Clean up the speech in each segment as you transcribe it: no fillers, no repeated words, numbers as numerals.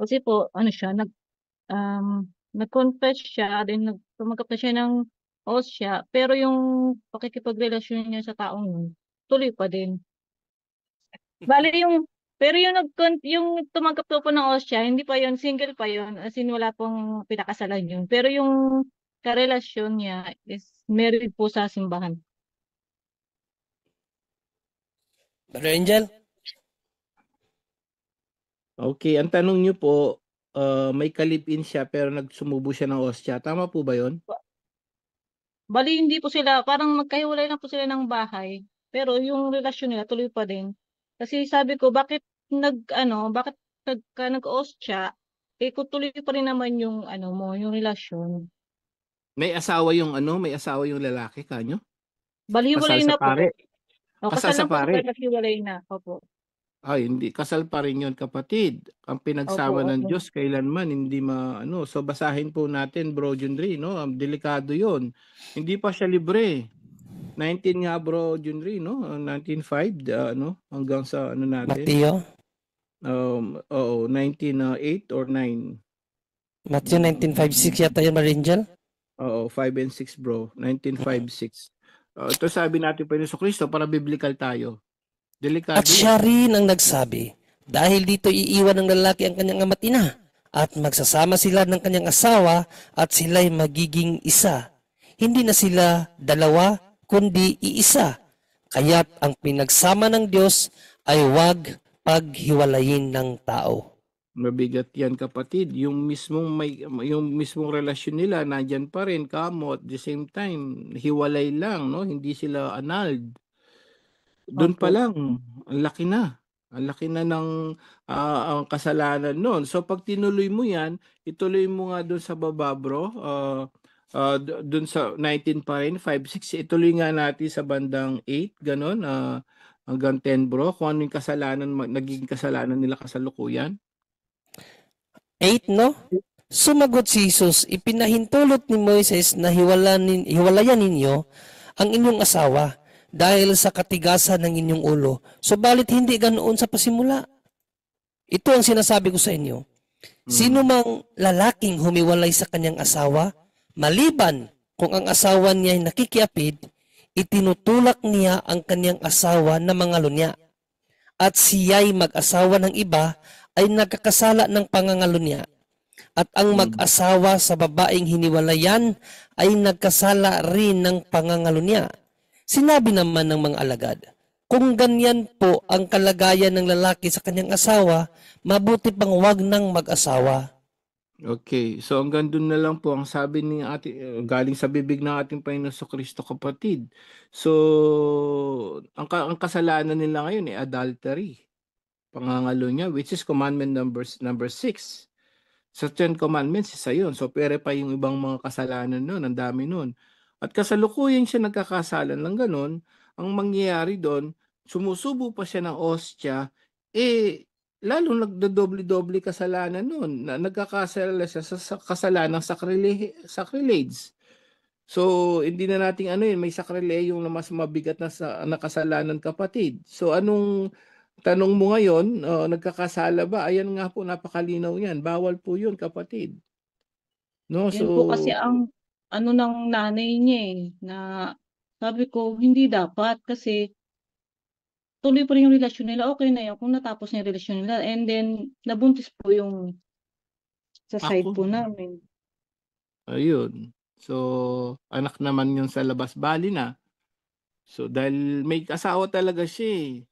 Kasi po ano siya nag-confess siya, then tumanggap na siya ng hostia, pero yung pakikipagrelasyon niya sa taong yun, tuloy pa din. Bale yung pero yung yung tumanggap daw po ng hostia, hindi pa yun, single pa yun, as in wala pong pinakasalan yun. Pero yung karelasyon niya is married po sa simbahan. Brother Angel? Okay, ang tanong niyo po, may kalipin siya pero nagsumubo siya ng ostya. Tama po ba 'yon? Bali hindi po sila, parang magkahiwalay na po sila ng bahay, pero yung relasyon nila tuloy pa din. Kasi sabi ko, bakit nag-hostia, eh kung tuloy pa rin naman yung yung relasyon. May asawa yung lalaki kanyo? Bali hiwalay Kasal sa na po. pare? O, Kasal kasal sa lang po sila, pare? naghiwalay na. Opo. Ay, hindi. Kasal pa rin yun, kapatid. Ang Opo, pinagsama ng opo. Diyos kailanman hindi maano. So basahin po natin, Bro Junri, no? Delikado 'yon. Hindi pa siya libre. 19 nga, Bro Junri, no? 19:5, hanggang sa ano natin. Mateo? Oo, 19:8 or 9. Matthew 19:5-6 yata yun, Brother Angel? Oo, 5 and 6, bro. 19:5-6. Ito sabi natin pa ni Kristo para biblical tayo. At Delikado siya yan. rin ang nagsabi, dahil dito iiwan ng lalaki ang kanyang ama't ina, at magsasama sila ng kanyang asawa, at sila'y magiging isa. Hindi na sila dalawa, kundi iisa. Kaya't ang pinagsama ng Diyos ay huwag paghiwalayin ng tao. Mabigat yan, kapatid. Yung mismong relasyon nila nandiyan pa rin, kamo at the same time hiwalay lang, no? Hindi sila annulled. Doon pa Opo. lang, ang laki na. Ang laki na ng ang kasalanan noon. So pag tinuloy mo yan, ituloy mo nga doon sa baba, bro. Doon sa 19 pa rin, 5, 6, ituloy nga natin sa bandang 8, ganon, hanggang 10, bro. Kung ano yung kasalanan, naging kasalanan nila kasalukuyan. 8, no? Sumagot si Jesus, ipinahintulot ni Moises na hiwalayan ninyo ang inyong asawa dahil sa katigasan ng inyong ulo. Subalit hindi ganoon sa pasimula. Ito ang sinasabi ko sa inyo. Sino mang lalaking humiwalay sa kanyang asawa, maliban kung ang asawa niya ay nakikiapid, itinutulak niya ang kanyang asawa na mga lunya. At siya'y mag-asawa ng iba ay nagkakasala ng pangangalunya. At ang mag-asawa sa babaeng hiniwalayan ay nagkasala rin ng pangangalunya. Sinabi naman ng mga alagad, kung ganyan po ang kalagayan ng lalaki sa kanyang asawa, mabuti pang wag nang mag-asawa. Okay, so hanggang doon na lang po ang sabi ni galing sa bibig ng ating Panginoon Kristo, kapatid. So, ang kasalanan nila ngayon ay adultery. Pangangalo niya, which is commandment number 6. Sa 10 commandments, isa yun. So, pere pa yung ibang mga kasalanan nun, ang dami nun. At kasalukuyan siya nagkakasalan ng ganun, ang mangyayari doon, sumusubo pa siya ng ostya, lalong nagdodoble-doble kasalanan nun. Nagkakasala siya sa kasalanang sacrilege. So, hindi na nating may sakrileyong na mas mabigat na kasalanan, kapatid. So, anong tanong mo ngayon, nagkakasala ba? Ayan nga po, napakalinaw yan. Bawal po yun, kapatid. No, Yan po kasi so, ang ng nanay niya na sabi ko, hindi dapat kasi tuloy pa rin yung relasyon nila. Okay na yun kung natapos na yung relasyon nila. And then, nabuntis po yung sa side ako, po namin. ayun. So, anak naman yun sa labas, bali na. So, dahil may asawa talaga siya eh.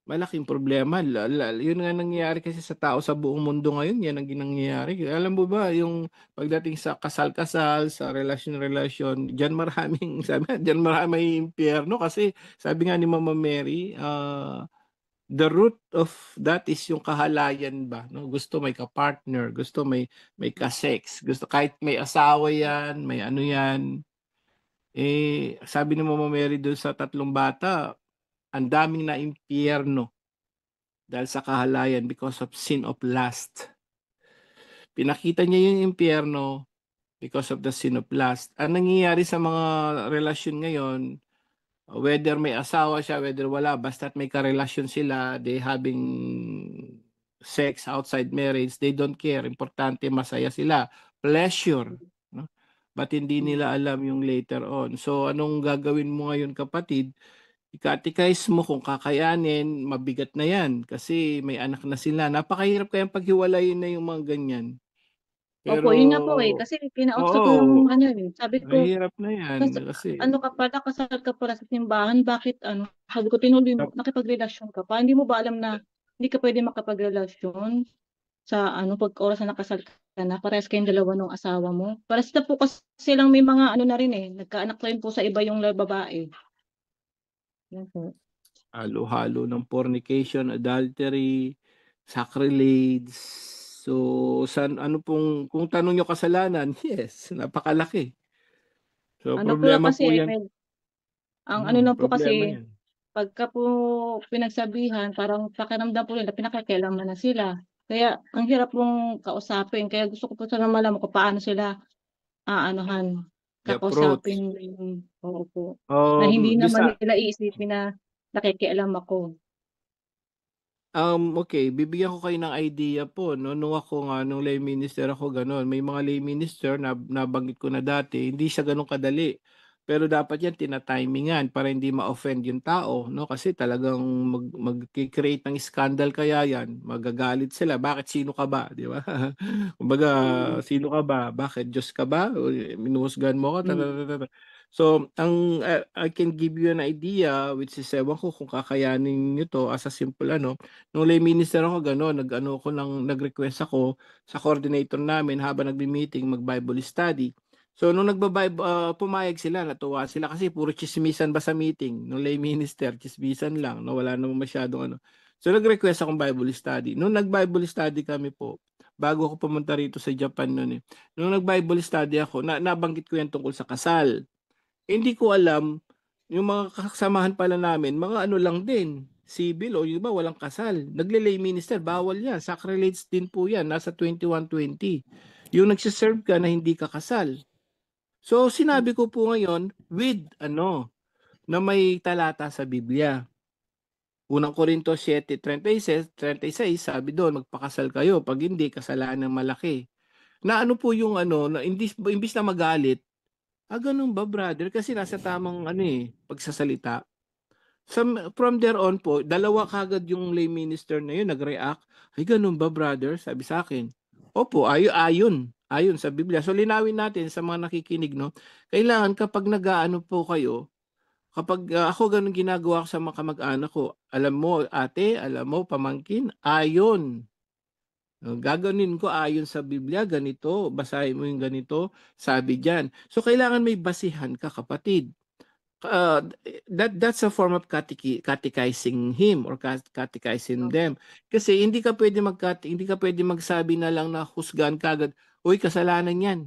Malaking problema. Yun nga nangyayari kasi sa tao sa buong mundo ngayon, yan ang nangyayari. Alam mo ba, yung pagdating sa kasal-kasal, sa relasyon-relasyon, diyan maraming, sabi nga, diyan maraming impyerno kasi sabi nga ni Mama Mary, the root of that is yung kahalayan ba, no? Gusto may ka-partner, gusto may ka-sex, gusto kahit may asawa yan, may ano yan. Sabi ni Mama Mary doon sa 3 bata, ang daming na impyerno dahil sa kahalayan because of sin of lust. Pinakita niya yung impyerno because of the sin of lust. Ang nangyayari sa mga relasyon ngayon, whether may asawa siya, whether wala, basta't may karelasyon sila, they having sex outside marriage, they don't care. Importante masaya sila. Pleasure. No? But hindi nila alam yung later on. So anong gagawin mo ngayon, kapatid? Ika-catechize mo kung kakayanin, mabigat na yan kasi may anak na sila. Napakahirap kayang paghiwalayin na yung mga ganyan. Pero, Opo, yun nga po eh. Kasi kinausap ko oo, yung ano eh. Sabi ko, mahirap na yan kasi ano ka pala, kasal ka pala sa simbahan, bakit ano? Sabi ko, tinuloy mo, nakipagrelasyon ka pa. Hindi mo ba alam na hindi ka pwede makapagrelasyon sa ano, pag oras na nakasal ka na, parehas kayong dalawa ng asawa mo. Parehas na po kasi silang may mga ano na rin eh, nagkaanak na rin po sa iba yung babae. Yan po. halo-halo ng fornication, adultery, sacrilege. So, ano pong, kung tanong nyo kasalanan, yes, napakalaki. So, Ano po lang problema kasi, po yan. ang ano lang po Problema kasi, yan. pagka po pinagsabihan, parang pakiramdam po nila, pinakikialaman na sila. Kaya, ang hirap pong kausapin. Kaya gusto ko po sana malaman kung paano sila aanuhan, The approach. kakausapin. Oo po. Na hindi naman Bisa, nila iisipin na nakikialam ako. okay, bibigyan ko kayo ng idea po, no? Nung ako nga, nung lay minister ako, gano'n. May mga lay minister na nabanggit ko na dati, hindi siya gano'n kadali. Pero dapat yan tinatimingan para hindi ma-offend yung tao, no? Kasi talagang mag-create ng scandal kaya yan. Magagalit sila. Bakit? Sino ka ba? Di ba? Kumbaga, sino ka ba? Bakit? Diyos ka ba? O, minuhusgahan mo ka? Mm. So, I can give you an idea, which is, ewan ko kung kakayanin nyo to as a simple ano. Nung lay minister ako, gano'n, nag-request ako sa coordinator namin habang nagbi-meeting, mag-Bible study. So, nung pumayag sila, natuwa sila kasi puro chismisan ba sa meeting? Nung lay minister, chismisan lang, no? Wala naman masyadong ano. So, nag-request akong Bible study. Nung nag-Bible study kami po, bago ako pumunta rito sa Japan noon eh. Nung nag-Bible study ako, nabanggit ko yan tungkol sa kasal. Hindi ko alam, yung mga kasamahan pala namin, mga ano lang din, civil o yung iba walang kasal. Nagle-lay minister, bawal yan. Sacrilege din po yan, nasa 2120. Yung nagsiserve ka na hindi ka kasal. So sinabi ko po ngayon, with na may talata sa Biblia. Unang Korinto 7:36 sabi doon, magpakasal kayo. Pag hindi, kasalanan ng malaki. Na ano po yung na imbis na magalit, ganun ba, brother? Kasi nasa tamang pagsasalita. From there on po, dalawa kagad yung lay minister na yun nag-react. Ay, ganun ba, brother? Sabi sa akin. Opo, ayon sa Biblia. So linawin natin sa mga nakikinig, no? Kailangan kapag nag-aano po kayo, kapag ako ganun ginagawa ko sa mga kamag-anak ko, alam mo, ate, alam mo, pamangkin, ayon. Gaganin ko ayon sa Biblia, ganito, basahin mo yung ganito, sabi diyan. So kailangan may basihan ka, kapatid. That's a form of catechizing him or catechizing them. Kasi hindi ka pwede magsabi na lang na husgahan kagad, uy, kasalanan 'yan.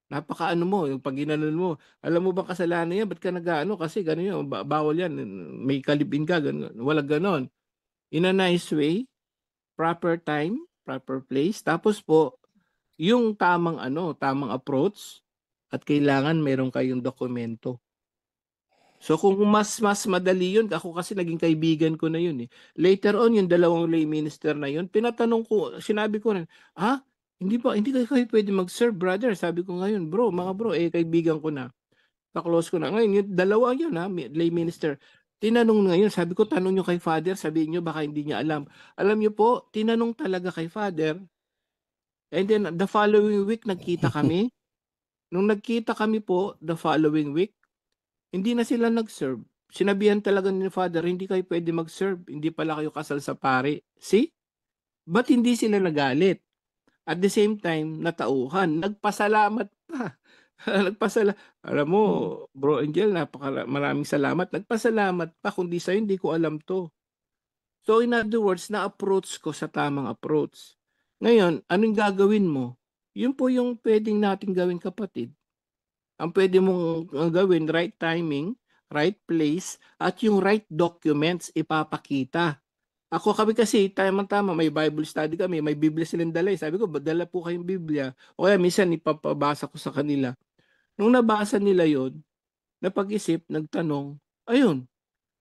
Napakaano mo, yung pag ginanon mo, alam mo ba kasalanan 'yan? Ba't ka nag-aano? Kasi gano'n 'yun, bawal 'yan. May kalibin ka, ganun. Wala gano'n. In a nice way, proper time, proper place. Tapos po, yung tamang approach at kailangan meron kayong dokumento. So kung mas madali yun, ako kasi naging kaibigan ko na yun eh. Later on, yung dalawang lay minister na yun, pinatanong ko, sinabi ko rin, hindi kayo pwede mag-serve, brother. Sabi ko ngayon, mga bro, kaibigan ko na. Ka-close ko na. Ngayon, yung dalawa yun lay minister. Tinanong ngayon, sabi ko, tanong nyo kay father, sabihin nyo, baka hindi niya alam. Alam nyo po, tinanong talaga kay father. And then, the following week, nagkita kami. Nung nagkita kami po, the following week, hindi na sila nag-serve. Sinabihan talaga ni Father, hindi kayo pwede mag-serve. Hindi pala kayo kasal sa pare. See? Ba't hindi sila nagalit? At the same time, natauhan. Nagpasalamat pa. Alam mo, Bro Angel, maraming salamat. Nagpasalamat pa. Kundi sa'yo, hindi ko alam to. So in other words, na-approach ko sa tamang approach. Ngayon, anong gagawin mo? Yun po yung pwedeng natin gawin, kapatid. Ang pwede mong gawin, right timing, right place, at yung right documents ipapakita. Kami kasi, tama, may Bible study kami, may Biblia silang dala. Sabi ko, dala po kayong Biblia. O kaya minsan ipapabasa ko sa kanila. Nung nabasa nila yon, napag-isip, nagtanong, ayun,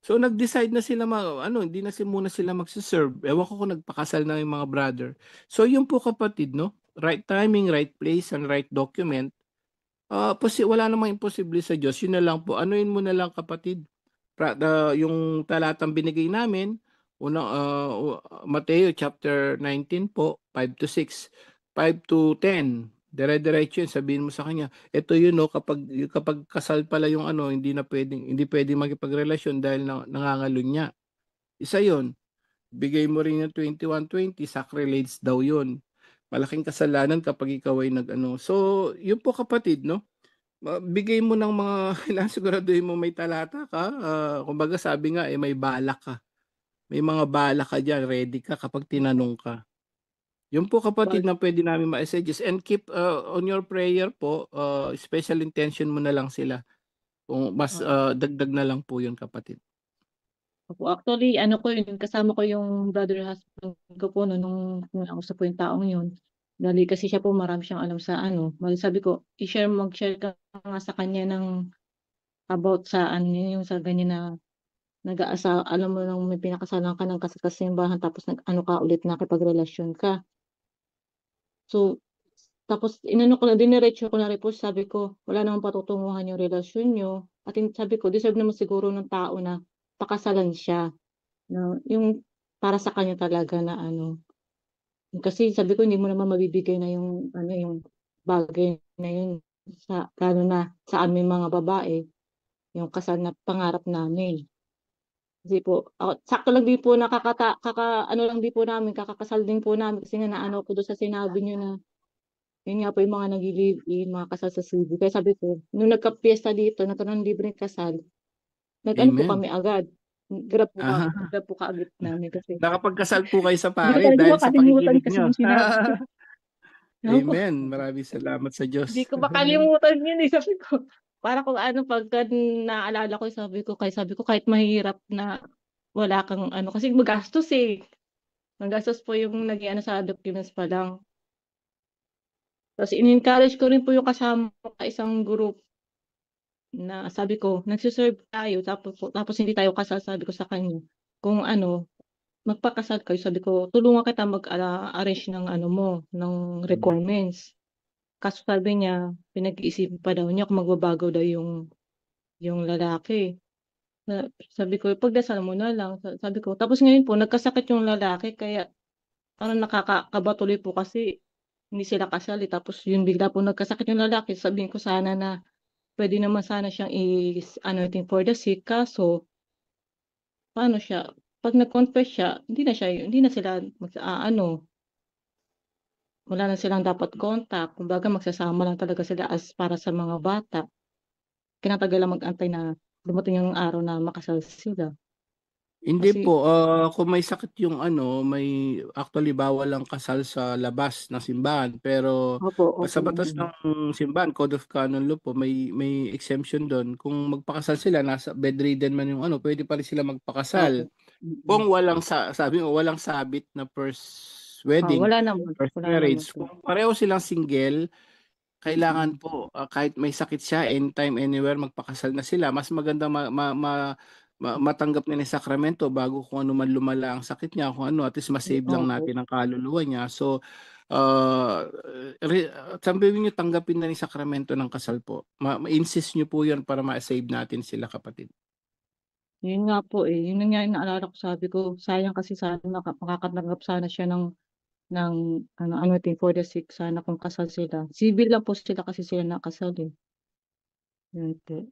So nag-decide na sila hindi na muna sila magse-serve. Ewan ko kung nagpakasal na yung mga brother. So yun po kapatid, no? Right timing, right place, and right document. Wala namang imposible sa Diyos. Yun na lang po. Anuin mo na lang kapatid. Yung talatang binigay namin, Mateo chapter 19 po, 5 to 6, 5 to 10. Dire-diretso yun, sabihin mo sa kanya, ito yun, no, kapag kasal pala yung hindi pwedeng makipagrelasyon dahil nangangalunya. Isa yun. Bigay mo rin yung 21:20, sacrilege daw yun. Malaking kasalanan kapag ikaw ay So, yun po kapatid, no? Bigay mo ng mga kailangan siguraduhin mo may talata ka. Kumbaga sabi nga may balak ka. May mga balak ka diyan, ready ka kapag tinanong ka. Yun po kapatid na pwede namin ma-suggest, and keep on your prayer po, special intention mo na lang sila. Kung mas dagdag na lang po yun kapatid. Opo, actually, kasama ko yung brother husband ko po nung nausap po yung taong yun. Dali kasi siya po marami siyang alam sa sabi ko, mag-share ka nga sa kanya ng about sa yung sa ganyan na nag-aasa, alam mo nang may pinakasalan ka ng kasimbahan tapos ka ulit nakipagrelasyon ka. So, tapos diniretso ko na repost, sabi ko, wala namang patutunguhan yung relasyon nyo. At sabi ko, deserve naman siguro ng tao na pakasalan siya. No, yung para sa kanya talaga na kasi sabi ko hindi mo naman mabibigay na yung yung bagay na yun lalo na sa aming mga babae, yung kasal na pangarap namin. Kasi po, sakto lang din po lang din po namin, kakakasal din po namin kasi nga ko doon sa sinabi niyo na yun nga po yung mga nag-live-in, mga kasal sa Cebu. Kaya sabi ko, nung nagka-fiesta dito, nagkaroon ng libreng kasal, po Amen. kami agad. Grab Ah, po kaagad namin kasi nakapagkasal po kayo sa hindi ko pare talaga dahil sa makalimutan pakikinig kasi nyo. yung sinabi ko. Opo. Amen. Maraming salamat sa Diyos. Hindi ko makalimutan yun sabi ko. Para kung pagka naalala ko, sabi ko kahit mahirap na wala kang kasi magastos Magastos po yung nag sa documents pa lang. Tapos in-encourage ko rin po yung kasama ko sa isang group na sabi ko, nagsiserve tayo tapos hindi tayo kasal, sabi ko sa kanya. Kung magpakasal kayo, sabi ko, tulungan kita mag-arrange ng ng requirements. Kaso sabi niya, pinag-iisipan pa daw niya kung magbabago daw yung lalaki. Sabi ko, pagdasal mo na lang. Sabi ko, tapos ngayon po, nagkasakit yung lalaki, kaya parang nakakakaba tuloy po kasi hindi sila kasal tapos yun bigla po nagkasakit yung lalaki. Sabihin ko sana na pwede naman sana siyang anointing for the sick, kaso paano siya? Pag nag-confess siya, hindi na sila wala na silang dapat contact. Kumbaga magsasama lang talaga sila as para sa mga bata. Kinatagalan mag-antay na dumating yung araw na makasal sila. Hindi Kasi, po, kung may sakit yung may actually bawal ang kasal sa labas ng simbahan, pero opo. sa batas ng simbahan, Code of Canon Law po, may exemption doon. Kung magpakasal sila, nasa bedridden man yung pwede pa rin sila magpakasal. Opo. Kung sabi mo, walang sabit na first wedding, Wala naman. first Wala naman marriage, po. kung pareho silang single, kailangan po kahit may sakit siya, anytime, anywhere, magpakasal na sila. Mas maganda matanggap niya ng sakramento bago kung ano man lumala ang sakit niya, kung at least masave lang Opo. natin ang kaluluwa niya. So, sabihin niyo, tanggapin na yung sakramento ng kasal po. Ma-insist niyo po yan para ma-save natin sila kapatid. Yun nga po Yun nga yung naalala ko, sabi ko, sayang kasi sana makakatanggap sana siya ng anointing for the sick, sana kung kasal sila. Civil lang po sila kasi sila nakasal Yun po.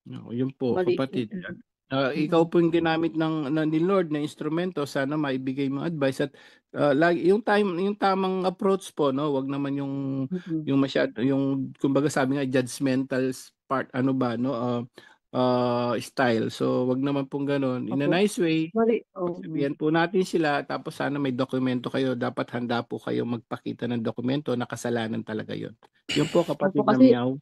Yun po Bali, kapatid. Ikaw po yung ginamit ni Lord na instrumento, sana maibigay mo advice at lagi yung tamang approach po, no, wag naman yung masyado yung kumbaga sabi nga judgmental part style. So wag naman pong ganoon, in a nice way. Bali, Pagsabihan po natin sila, tapos sana may dokumento kayo, dapat handa po kayo magpakita ng dokumento na kasalanan talaga yun. Yun po opo kapatid na kasi Miao.